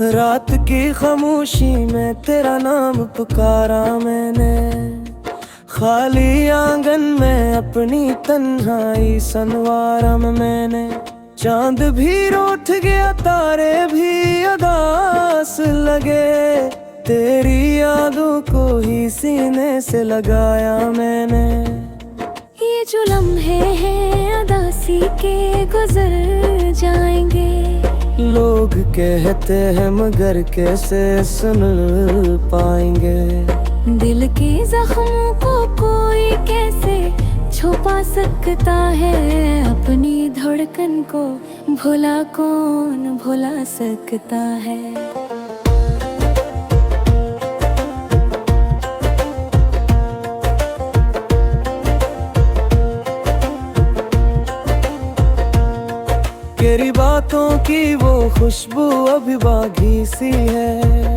रात की खामोशी में तेरा नाम पुकारा मैंने, खाली आंगन में अपनी तन्हाई संवारा मैंने। चांद भी रूठ गया, तारे भी अदास लगे, तेरी यादों को ही सीने से लगाया मैंने। ये जो लम्हे हैं अदासी के गुजर जाएंगे, लोग कहते हैं मगर कैसे सुन पाएंगे। दिल के जख्मों को कोई कैसे छुपा सकता है, अपनी धड़कन को भुला कौन भुला सकता है। तेरी बातों की वो खुशबू अभी बागी सी है,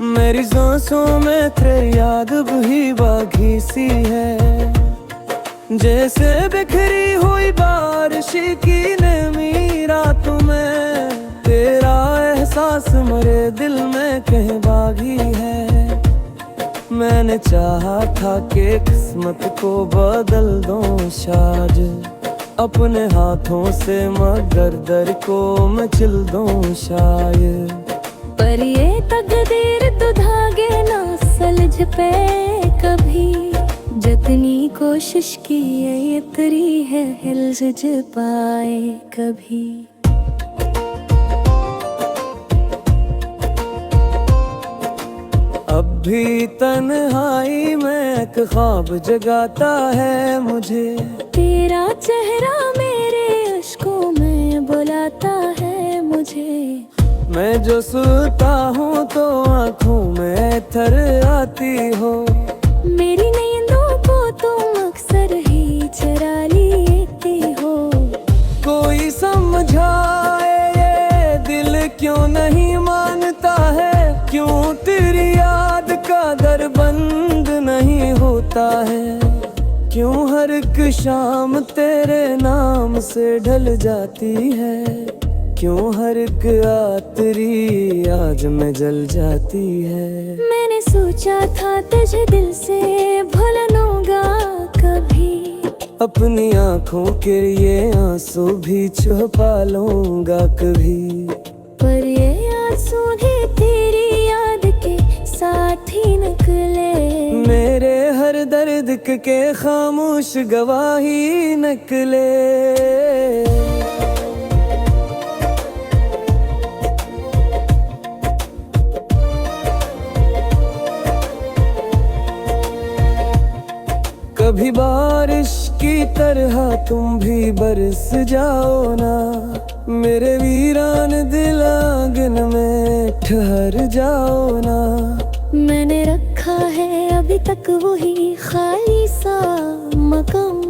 मेरी सांसों में तेरी याद भी बागी सी है। जैसे बिखरी हुई बारिश की नमी रातों में, तेरा एहसास मेरे दिल में कहीं बागी है। मैंने चाहा था कि किस्मत को बदल दूं शायद अपने हाथों से, मगर दर को मैं चिल दूं शायद। पर ये तकदीर तो धागे ना सलझ पे कभी, जितनी कोशिश की ये इतनी है हिलझ पाए कभी। अब भी तन्हाई में एक ख्वाब जगाता है मुझे, तेरा चेहरा मेरे अश्कों में बुलाता है मुझे। मैं जो सोता हूँ तो आँखों में थर आती हो, मेरी नींदों को तुम अक्सर ही चुरा लेती हो। कोई समझाए ये दिल क्यों नहीं मानता है, क्यों तेरी याद का दर बंद नहीं होता है, क्यों हर एक शाम तेरे नाम से ढल जाती है, क्यों हर एक आतरी आज में जल जाती है। मैंने सोचा था तुझे दिल से भूल लूंगा कभी, अपनी आँखों के ये आंसू भी छुपा लूंगा कभी। पर ये आंसू ही तेरी याद के साथ ही निकले, मेरे हर दर्द के खामोश गवाही निकले। कभी बारिश की तरह तुम भी बरस जाओ ना, मेरे वीरान दिल आंगन में ठहर जाओ ना। मैंने रखा है अभी तक वही खाली सा मकाम,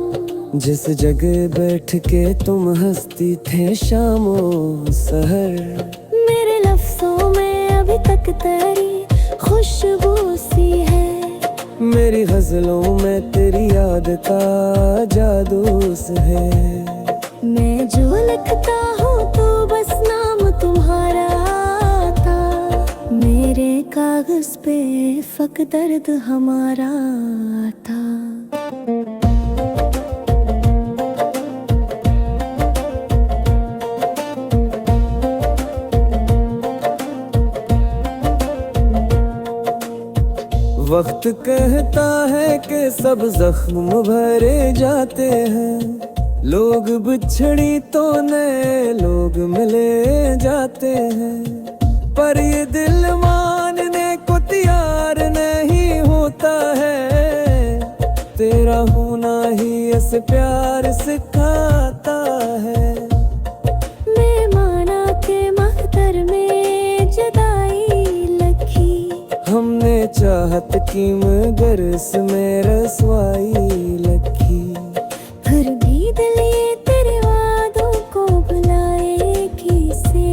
जिस जगह बैठ के तुम हंसती थे शामो सहर। मेरे लफ्जों में अभी तक तेरी खुशबू सी है, मेरी गजलों में तेरी याद का जादू है। मैं जो लिखता हूँ तो बस नाम तुम्हारा था, मेरे कागज पे फक दर्द हमारा था। वक्त कहता है कि सब जख्म भरे जाते हैं, लोग बिछड़ी तो नए लोग मिले जाते हैं, पर ये दिल मानने को तैयार नहीं होता है, तेरा होना ही ऐसे प्यार सिखाता है। मैं माना के महतर में जुदाई लगी, हमने चाहत की मगर इसमें रसवाई लगी। फिर भी दिल ये तेरे वादों को बुलाए कैसे,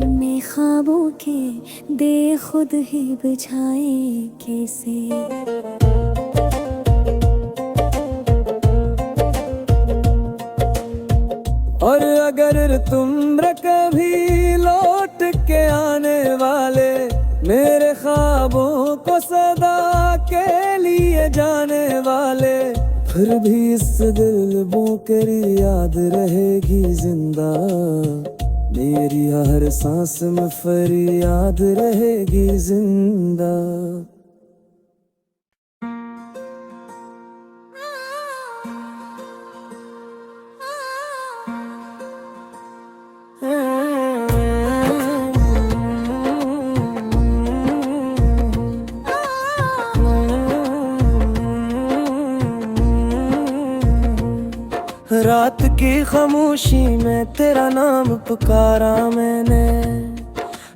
मैं ख्वाबों के दे खुद ही बुझाए कैसे। और अगर तुम कभी लौट के आने वाले, मेरे ख्वाबों को सदा के लिए जाने वाले, फिर भी इस दिल बोकरी याद रहेगी जिंदा, मेरी हर सांस में फरियाद रहेगी जिंदा। रात की खामोशी में तेरा नाम पुकारा मैंने,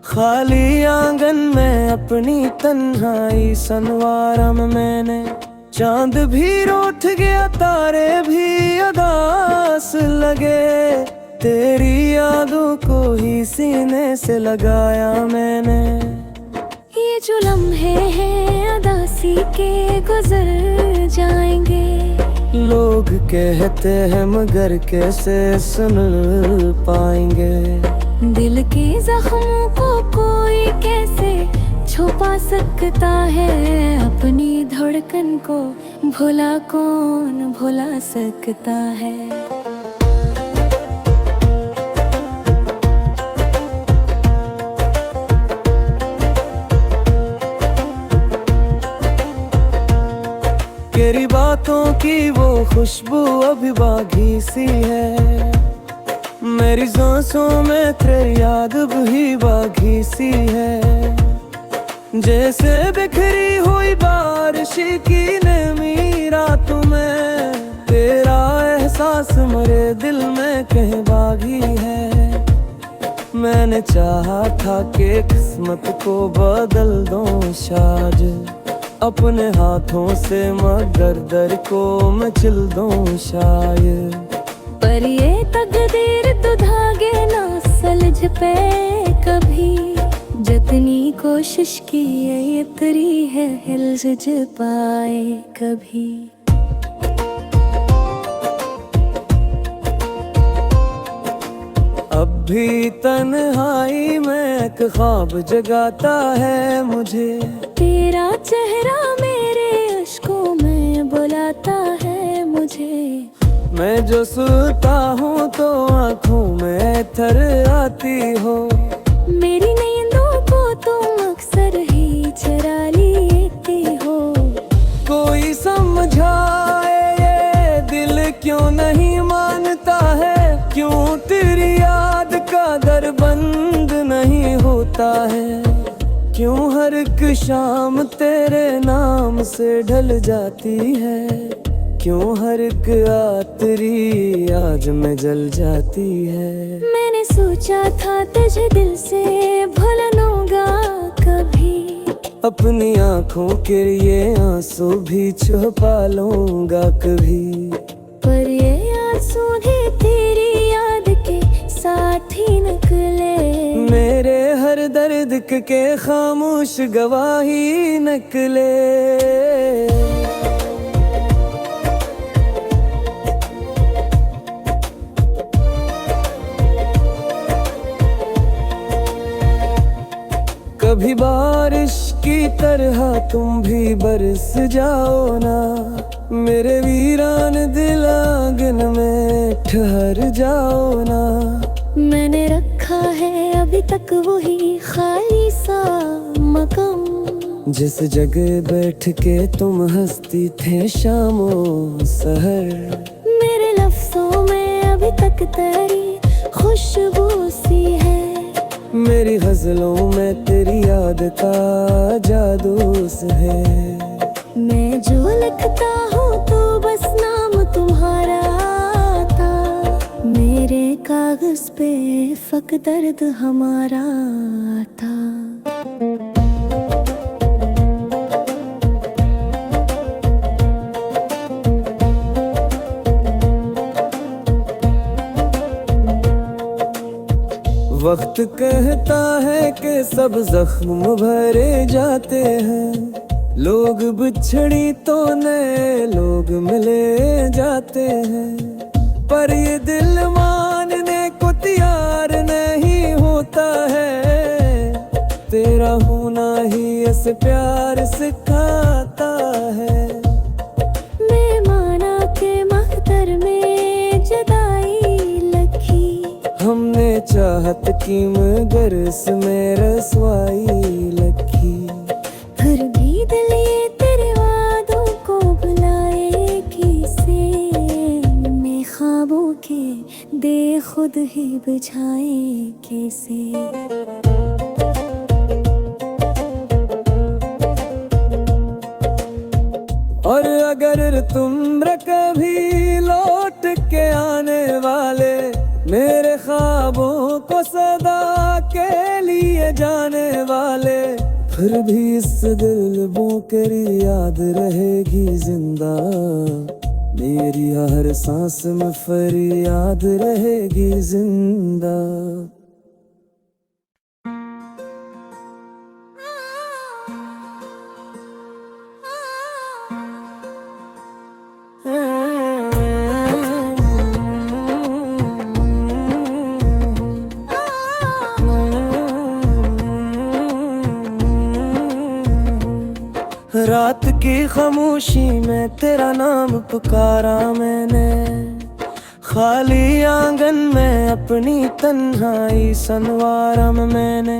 खाली आंगन में अपनी तन्हाई संवारा मैंने। चांद भी रूठ गया, तारे भी उदास लगे, तेरी यादों को ही सीने से लगाया मैंने। ये जो लम्हे हैं उदासी के गुजर जाएंगे, लोग कहते हैं मगर कैसे सुन पाएंगे। दिल के जख्मों को कोई कैसे छुपा सकता है, अपनी धड़कन को भुला कौन भुला सकता है। तेरी बातों की वो खुशबू अभी बागी सी है, मेरी सांसों में तेरी याद भी बागी सी है। जैसे बिखरी हुई बारिश की नमी रातों में, तेरा एहसास मेरे दिल में कहीं बागी है। मैंने चाहा था कि किस्मत को बदल दूं शायद अपने हाथों से, मगर दर को मैं चिल दूं शायद। पर ये तकदीर तो धागे ना सलझ पे कभी, जितनी कोशिश की ये इतनी है हिलज पाए कभी। अब भी तन्हाई में एक ख्वाब जगाता है मुझे, तेरा चेहरा मेरे अश्कों में बुलाता है मुझे। मैं जो सोता हूँ तो आँखों में थर आती हो, मेरी नींदों को तुम अक्सर ही चुरा लेती हो। कोई समझाए ये दिल क्यों नहीं मानता है, क्यों तेरी याद का दर बंद नहीं होता है, क्यों हर एक शाम तेरे नाम से ढल जाती है, क्यों हर एक आतरी आज में जल जाती है। मैंने सोचा था तुझे दिल से भूल लूंगा कभी, अपनी आँखों के ये आंसू भी छुपा लूंगा कभी। पर ये आंसू ही तेरी याद के साथ ही निकले, मेरे हर दर्द के खामोश गवाही निकले। कभी बारिश की तरह तुम भी बरस जाओ ना, मेरे वीरान दिल आंगन में ठहर जाओ ना। मैंने रखा है अभी तक वही खाली सा मकाम, जिस जगह बैठ के तुम हंसती थे शामो सहर। मेरे लफ्जों में अभी तक तेरी खुशबू सी है, मेरी गजलों में तेरी याद का जादू है। मैं जो लिखता हूँ तो बस नाम तुम्हारा था, मेरे कागज पे फक दर्द हमारा था। वक्त कहता है कि सब जख्म भरे जाते हैं, लोग बिछड़ी तो नए लोग मिले जाते हैं, पर ये दिल मानने को तैयार नहीं होता है। ऐसे प्यार सिखाता है। मैं माना के महतर में जुदाई लखी, हमने चाहत की मगर इसमें रसवाई लखी। फिर भी दिल ये तेरे वादों को बुलाए कैसे, मैं ख्वाबों के दे खुद ही बुझाए कैसे। और अगर तुम कभी लौट के आने वाले, मेरे ख्वाबों को सदा के लिए जाने वाले, फिर भी इस दिल बोकरी याद रहेगी जिंदा। मेरी हर सांस में फरियाद रहेगी जिंदा। रात की खामोशी में तेरा नाम पुकारा मैंने, खाली आंगन में अपनी तन्हाई संवारा मैंने।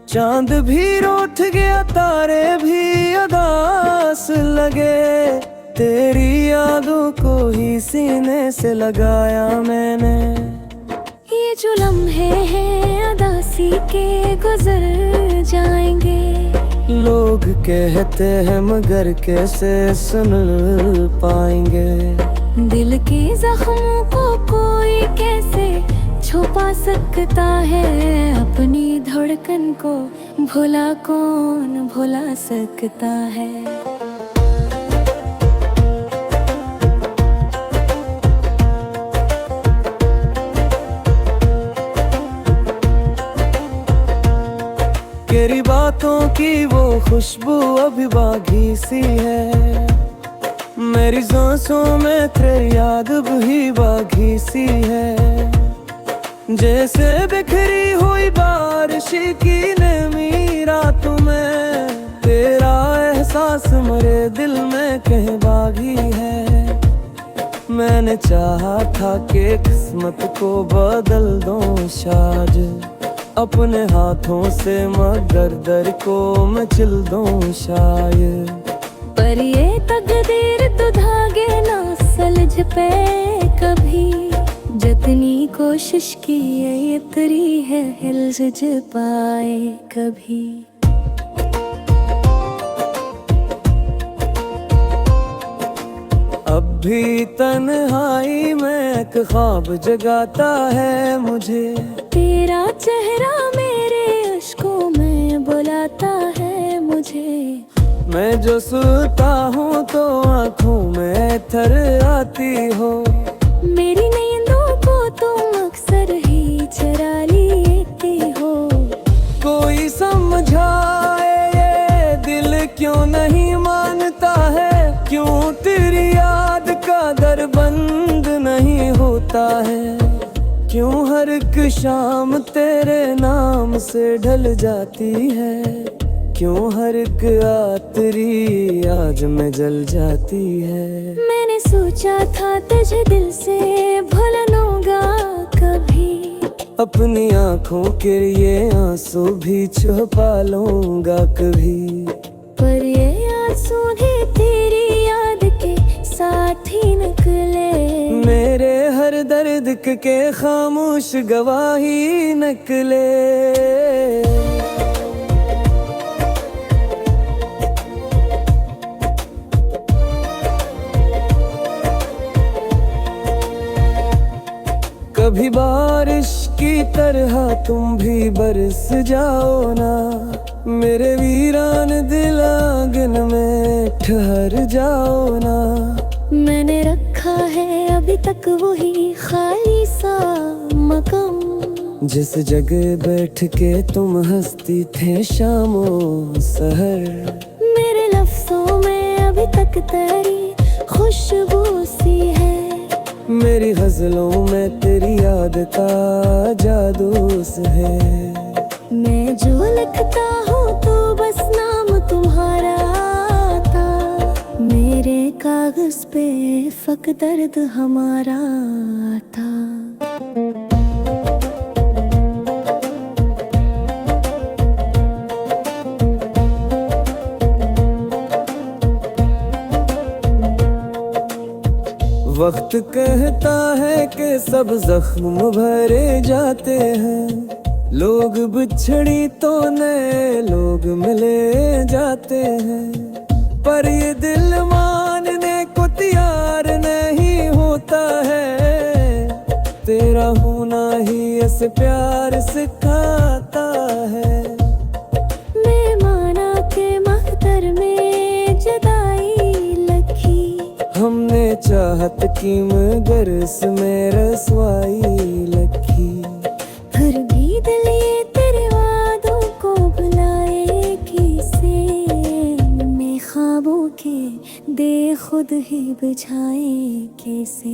चांद भी रूठ गया, तारे भी उदास लगे, तेरी यादों को ही सीने से लगाया मैंने। ये जो लम्हे हैं उदासी के गुजर जाएंगे, लोग कहते हैं मगर कैसे सुन पाएंगे। दिल के जख्मों को कोई कैसे छुपा सकता है, अपनी धड़कन को भुला कौन भुला सकता है। तेरी बातों की वो खुशबू अभी बागी सी है, मेरी सांसों में तेरी याद भी बागी सी है। जैसे बिखरी हुई बारिश की नमी रातों में, तेरा एहसास मेरे दिल में कहीं बागी है। मैंने चाहा था कि किस्मत को बदल दूं शायद अपने हाथों से, मगर दर को मैं चिल दूं शायद। पर ये तकदीर तो धागे ना सलझ पे कभी, जितनी कोशिश की ये इतनी है हिलझ पाए कभी। अब भी तन्हाई में एक ख्वाब जगाता है मुझे, तेरा चेहरा मेरे अश्कों में बुलाता है मुझे। मैं जो सोता हूँ तो आँखों में थर आती हो, मेरी नींदों को तुम अक्सर ही चुरा लेती हो। कोई समझाए ये दिल क्यों नहीं मानता है, क्यों तेरी याद का दर बंद नहीं होता है, क्यों हर एक शाम तेरे नाम से ढल जाती है, क्यों हर एक आतरी आज में जल जाती है। मैंने सोचा था तुझे दिल से भूल लूंगा कभी, अपनी आँखों के ये आंसू भी छुपा लूंगा कभी। पर ये आंसू ही तेरी याद के साथ ही निकले, मेरे हर दर्द के खामोश गवाही निकले। कभी बारिश की तरह तुम भी बरस जाओ ना, मेरे वीरान दिल आंगन में ठहर जाओ ना। मैंने रखा है अभी तक वही खाली सा मकाम, जिस जगह बैठ के तुम हंसती थे शामो सहर। मेरे लफ्जों में अभी तक तेरी खुशबू सी है, मेरी गजलों में तेरी याद का जादू है। मैं जो लिखता हूँ तो बस नाम तुम माफक दर्द हमारा था। वक्त कहता है कि सब जख्म भरे जाते हैं, लोग बिछड़ी तो नए लोग मिले जाते हैं, पर ये दिल मानने को तैयार नहीं होता है, तेरा होना ही ऐसे प्यार सिखाता है। मैं माना के महतर में जुदाई लगी, हमने चाहत की मगर इसमें रसवाई लगी, फिर भी दिल ये तेरे वादों को भुलाए कैसे, मैं ख्वाबों के दे खुद ही बुझाए कैसे।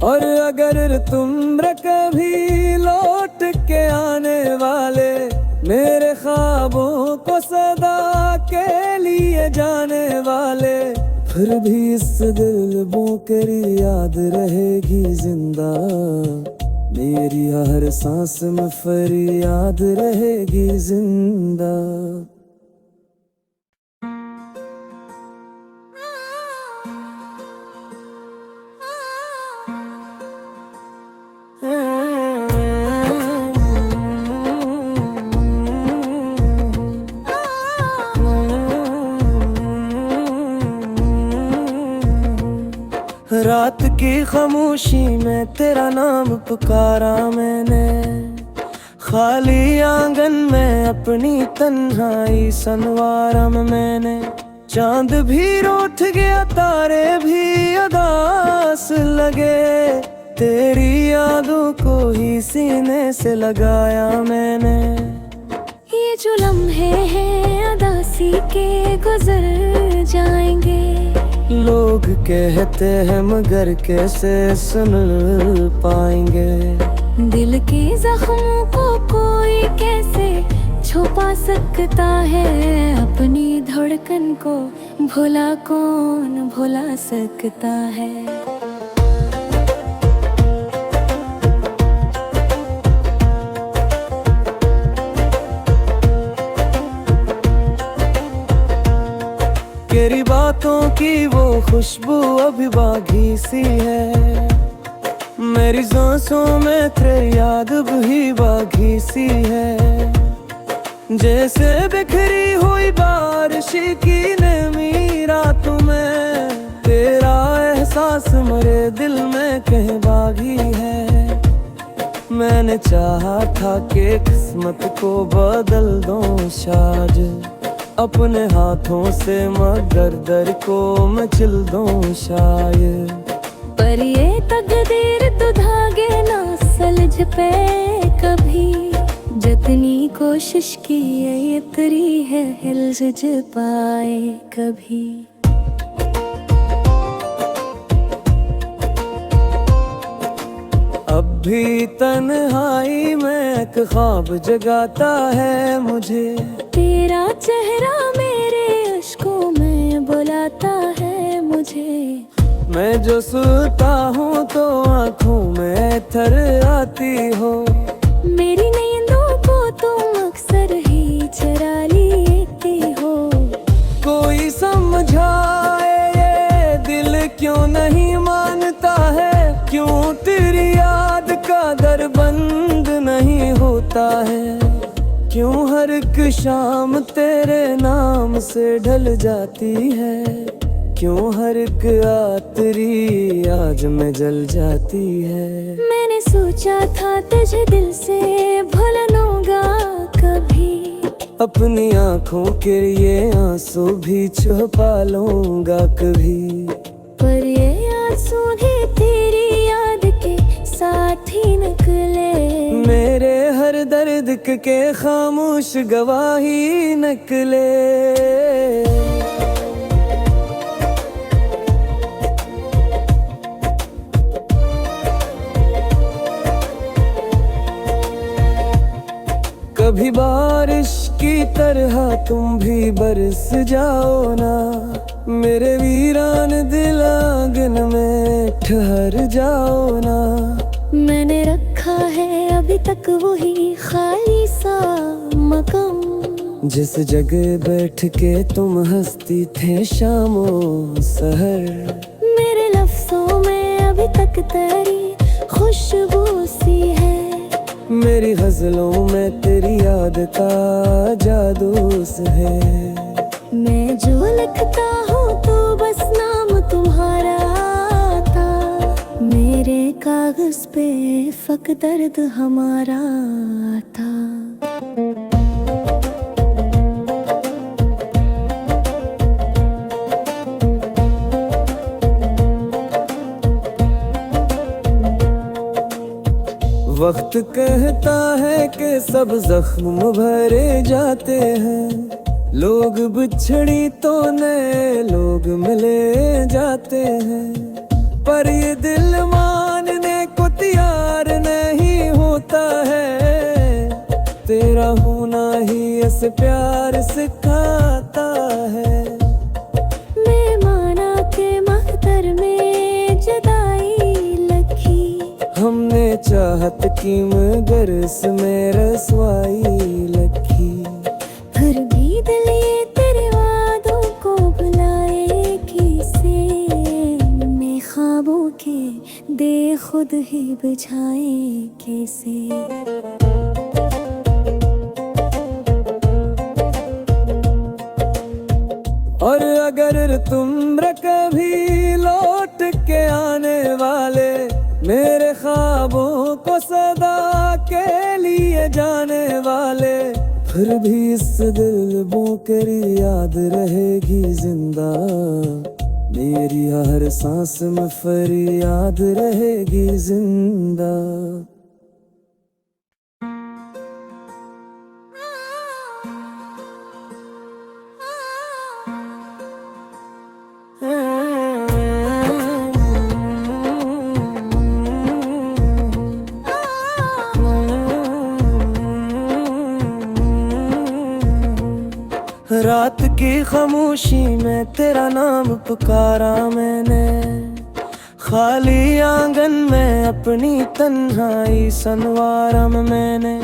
और अगर तुम कभी लौट के आने वाले, मेरे ख्वाबों को सदा के लिए जाने वाले, फिर भी इस दिल बोकरी याद रहेगी जिंदा, मेरी हर सांस में फरियाद रहेगी जिंदा। रात की खामोशी में तेरा नाम पुकारा मैंने, खाली आंगन में अपनी तन्हाई संवारा मैंने, चांद भी रूठ गया तारे भी अदास लगे, तेरी यादों को ही सीने से लगाया मैंने। ये जो लम्हे हैं अदासी के गुजर जाएंगे, लोग कहते हैं मगर कैसे सुन पाएंगे, दिल के जख्मों को कोई कैसे छुपा सकता है, अपनी धड़कन को भुला कौन भुला सकता है। तेरी बातों की वो खुशबू अभी बागी सी है, मेरी सांसों में तेरी याद भी बागी सी है, जैसे बिखरी हुई बारिश की नमी रातों में, तेरा एहसास मेरे दिल में कहीं बागी है। मैंने चाहा था कि किस्मत को बदल दूं शायद अपने हाथों से, मगर दर को मैं चिल दूं शायद, पर ये तकदीर तो धागे ना सलझ पे कभी, जितनी कोशिश की ये तेरी है हिलज पाए कभी। अब भी तन्हाई में एक ख्वाब जगाता है मुझे, तेरा चेहरा मेरे अश्कों में बुलाता है मुझे, मैं जो सोता हूँ तो आँखों में थर आती हो, मेरी नींदों को तुम अक्सर ही चुरा लेती हो। कोई समझाए ये दिल क्यों नहीं मानता है, क्यों तेरी याद का दर बंद नहीं होता है, क्यों हर एक शाम तेरे नाम से ढल जाती है, क्यों हर एक आतरी आज में जल जाती है। मैंने सोचा था तुझे दिल से भूल लूंगा कभी, अपनी आँखों के ये आंसू भी छुपा लूंगा कभी, पर ये आंसू ही तेरी याद के साथ ही निकले, मेरे हर दर्द के खामोश गवाही निकले। कभी बारिश की तरह तुम भी बरस जाओ ना, मेरे वीरान दिल आंगन में ठहर जाओ ना। मैंने रखा है अभी तक वही खाली सा मकाम, जिस जगह बैठ के तुम हंसती थे शामो सहर। मेरे लफ्जों में अभी तक तेरी खुशबू सी है, मेरी गजलों में तेरी याद का जादू है। मैं जो लिखता हूँ तो बस नाम तुम्हारा था, मेरे कागज पे फक दर्द हमारा था। वक्त कहता है कि सब जख्म भरे जाते हैं, लोग बिछड़ी तो नए लोग मिले जाते हैं। पर ये दिल मानने को तैयार नहीं होता है, तेरा होना ही ऐसे प्यार सिखाता है। मैं माना के मख्तर में जदाई लगी, हमने चाहत की मगर इसमें रसवाई लगी। फिर भी दिल ये तेरे वादों को बुलाए कैसे, मैं ख्वाबों के दे खुद ही बुझाए कैसे। और अगर तुम कभी लौट के आने वाले, मेरे ख्वाबों को सदा के लिए जाने वाले, फिर भी इस दिल बोकरी याद रहेगी जिंदा, मेरी हर सांस में फरियाद रहेगी जिंदा। रात की खामोशी में तेरा नाम पुकारा मैंने, खाली आंगन में अपनी तन्हाई संवारा मैंने।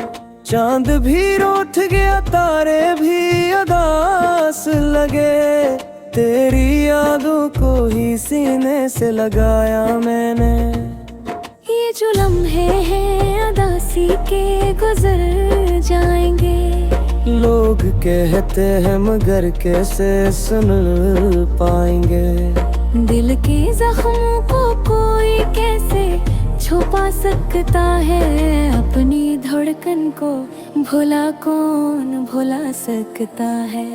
चांद भी रूठ गया तारे भी अदास लगे, तेरी यादों को ही सीने से लगाया मैंने। ये जो लम्हे हैं अदासी के गुजर जाएंगे, लोग कहते हैं मगर कैसे सुन पाएंगे। दिल के जख्मों को कोई कैसे छुपा सकता है, अपनी धड़कन को भुला कौन भुला सकता है।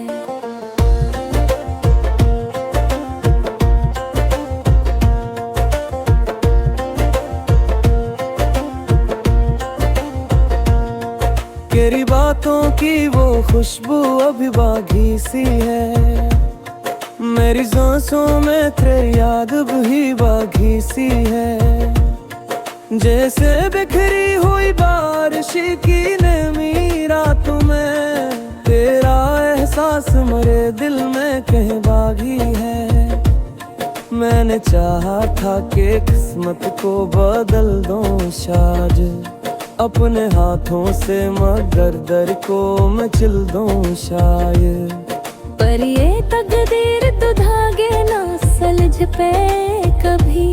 तेरी बातों की वो खुशबू अभी बागी सी है, मेरी सांसों में तेरी याद भी बागी सी है। जैसे बिखरी हुई बारिश की नमी रातों में, तेरा एहसास मेरे दिल में कहीं बागी है। मैंने चाहा था कि किस्मत को बदल दूं शायद अपने हाथों से, मगर दर को मैं चिल दूं शायद। पर ये तकदीर तो धागे ना सलझ पे कभी,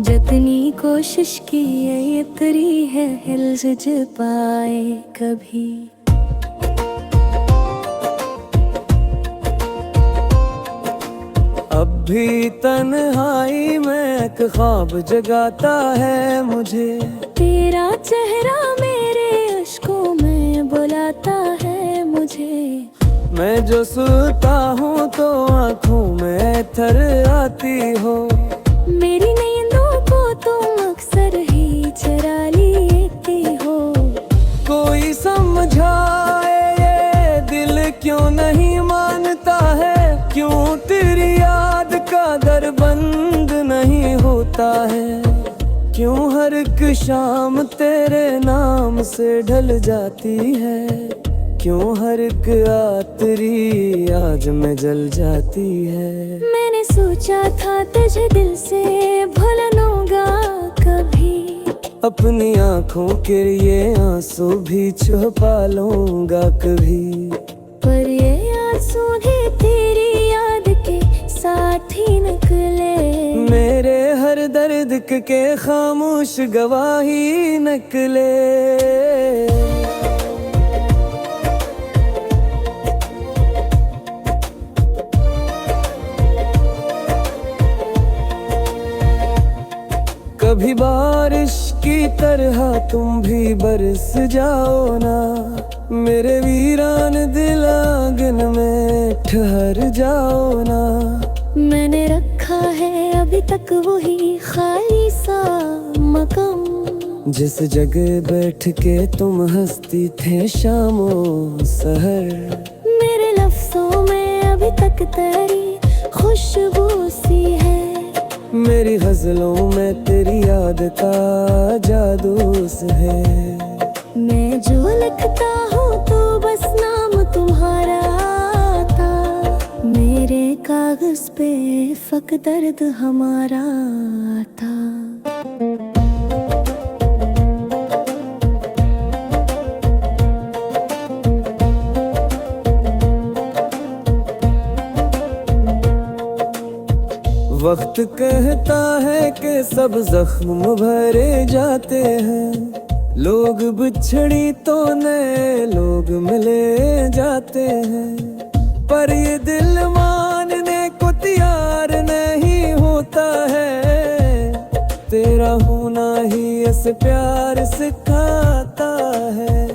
जितनी कोशिश की ये तरी है हिलज पाए कभी। अब भी तन्हाई में एक ख्वाब जगाता है मुझे, तेरा चेहरा मेरे अश्कों में बुलाता है मुझे। मैं जो सोता हूँ तो आँखों में थर आती हो, मेरी नींदों को तुम अक्सर ही चुरा लेती हो। कोई समझाए ये दिल क्यों नहीं मानता है, क्यों तेरी याद का दर बंद नहीं होता है, क्यों हर एक शाम तेरे नाम से ढल जाती है। क्यों हर एक आतरी आज में जल जाती है। मैंने सोचा था तुझे दिल से भूल लूंगा कभी, अपनी आंखों के ये आंसू भी छुपा लूंगा कभी। पर ये आंसू ही तेरी याद के साथ ही निकले, मेरे हर दर्द के खामोश गवाही निकले। कभी बारिश की तरह तुम भी बरस जाओ ना, मेरे वीरान दिल आंगन में ठहर जाओ ना। मैंने रखा है अभी तक वही खाली सा मकाम, जिस जगह बैठ के तुम हंसती थे शामो सहर। मेरे लफ्जों में अभी तक तेरी खुशबू सी है, मेरी गजलों में तेरी याद का जादू है। मैं जो लिखता हूँ तो बस नाम तुम्हारा था, मेरे कागज पे फक दर्द हमारा था। वक्त कहता है कि सब जख्म भरे जाते हैं, लोग बिछड़ी तो नए लोग मिले जाते हैं। पर ये दिल मानने को तैयार नहीं होता है, तेरा होना ही ऐसे प्यार सिखाता है।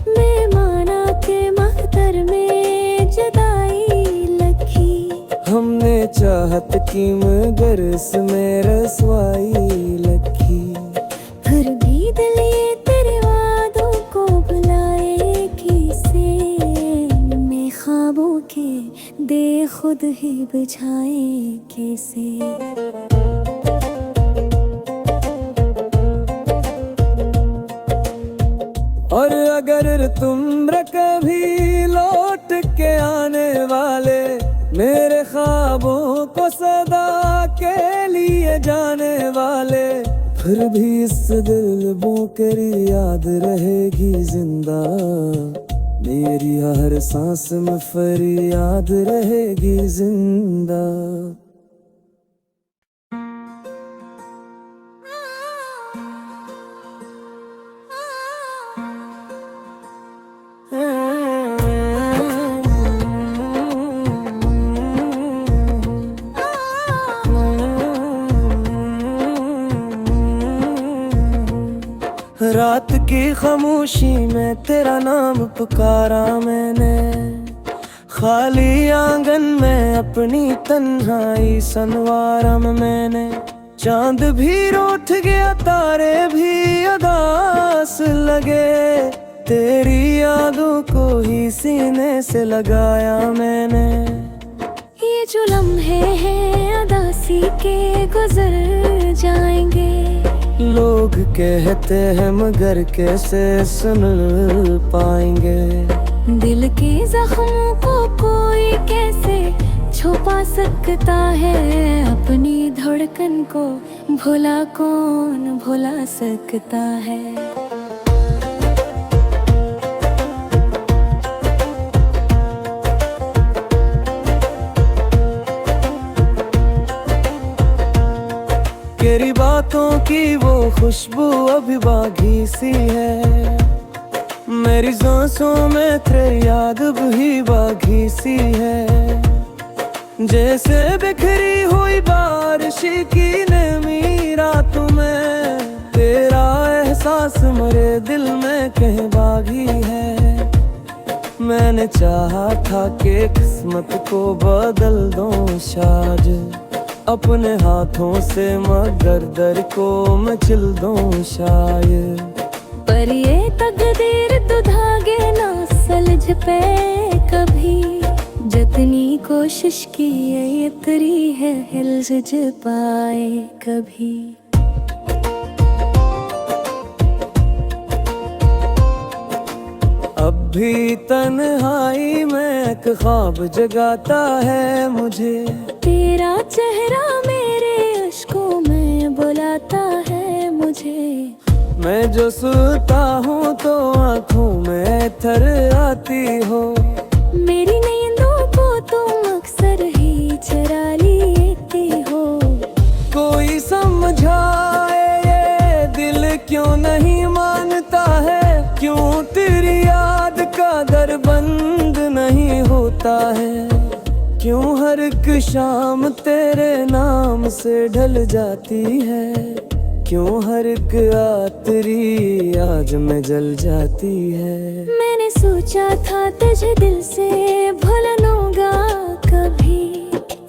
मैं माना के महतर में जदाई लगी, हमने चाहत की मगर इसमें रसवाई लगी। फिर भी दिल ये तेरे वादों को बुलाए किसे, मैं ख्वाबों के दे खुद ही बुझाए कैसे। और अगर तुम कभी लौट के आने वाले, मेरे ख्वाबों को सदा के लिए जाने वाले, फिर भी इस दिल बोकरी याद रहेगी जिंदा। मेरी हर सांस में फरियाद रहेगी जिंदा। रात की खामोशी में तेरा नाम पुकारा मैंने, खाली आंगन में अपनी तन्हाई संवारा मैंने। चांद भी रूठ गया तारे भी अदास लगे, तेरी यादों को ही सीने से लगाया मैंने। ये जो लम्हे हैं अदासी के गुजर जाएंगे, लोग कहते हैं मगर कैसे सुन पाएंगे। दिल के जख्मों को कोई कैसे छुपा सकता है, अपनी धड़कन को भुला कौन भुला सकता है। तेरी बातों की वो खुशबू अभी बागी सी है, मेरी सांसों में तेरी याद भी बागी सी है। जैसे बिखरी हुई बारिश की नमी रातों में, तेरा एहसास मेरे दिल में कहीं बागी है। मैंने चाहा था कि किस्मत को बदल दूं शायद अपने हाथों से, मगर दर को मचल दूं शायद। पर ये तकदीर तो धागे ना सलझ पे कभी, जितनी कोशिश की ये तरी है हिलज पाए कभी। अब भी तन्हाई में एक ख्वाब जगाता है मुझे। तेरा चेहरा मेरे अश्कों में बुलाता है मुझे। मैं जो सोता हूँ तो आँखों में थर आती हो। मेरी नींदों को तुम अक्सर ही चुरा लेती हो। कोई समझाए ये दिल क्यों नहीं मानता है, क्यों तेरी याद का दर बंद नहीं होता है, क्यों हर एक शाम तेरे नाम से ढल जाती है, क्यों हर एक आतरी आज में जल जाती है। मैंने सोचा था तुझे दिल से भूल लूंगा कभी,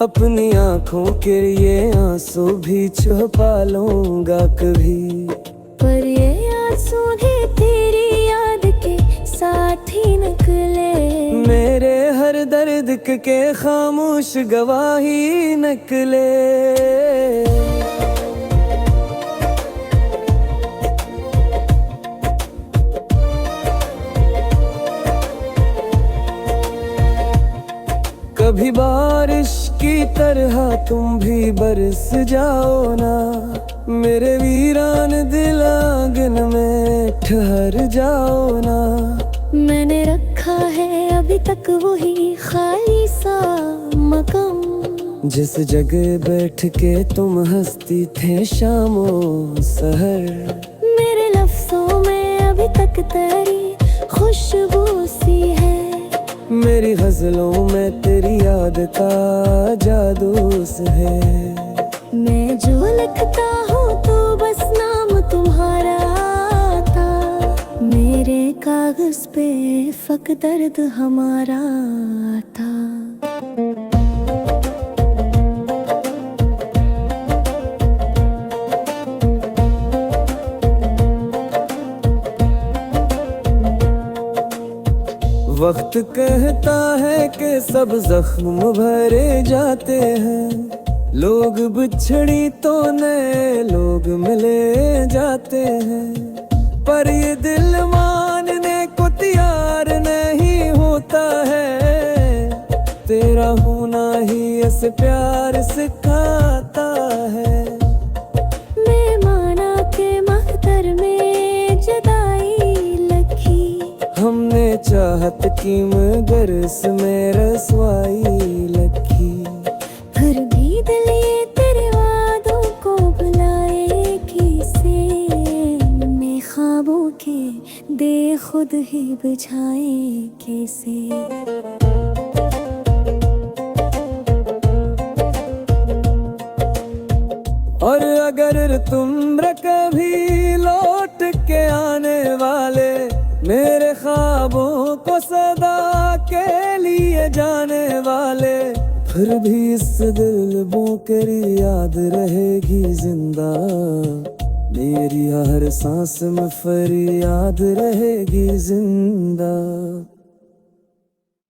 अपनी आँखों के ये आंसू भी छुपा लूंगा कभी, पर ये आंसू भी तेरी याद के साथ ही निकले। मेरे हर दर्द के खामोश गवाही निकले। कभी बारिश की तरह तुम भी बरस जाओ ना, मेरे वीरान दिल आंगन में ठहर जाओ ना। मैंने रखा है अभी तक वही खाली सा मकाम, जिस जगह बैठ के तुम हंसती थे शामो सहर। मेरे लफ्जों में अभी तक तेरी खुशबू सी है, मेरी गजलों में तेरी याद का जादू है। मैं जो लिखता हूँ तो बस नाम तुम्हारा था, मेरे कागज पे फक दर्द हमारा था। वक्त कहता है कि सब जख्म भरे जाते हैं, लोग बिछड़ी तो नए लोग मिले जाते हैं, पर ये दिल मानने को तैयार नहीं होता है, तेरा होना ही ऐसे प्यार सिखाता है। मैं माना के मख्तर में जुदाई लगी, हमने चाहत की मगर इसमें रसवाई लगी, फिर भी दिल ये तेरे वादों को बुलाए कैसे, मैं ख्वाबों के दे खुद ही बुझाए कैसे। और अगर तुम कभी लौट के आने वाले, मेरे ख्वाबों को सदा के लिए जाने वाले, फिर भी इस दिल बोकरी याद रहेगी जिंदा, मेरी हर सांस में फरियाद रहेगी जिंदा।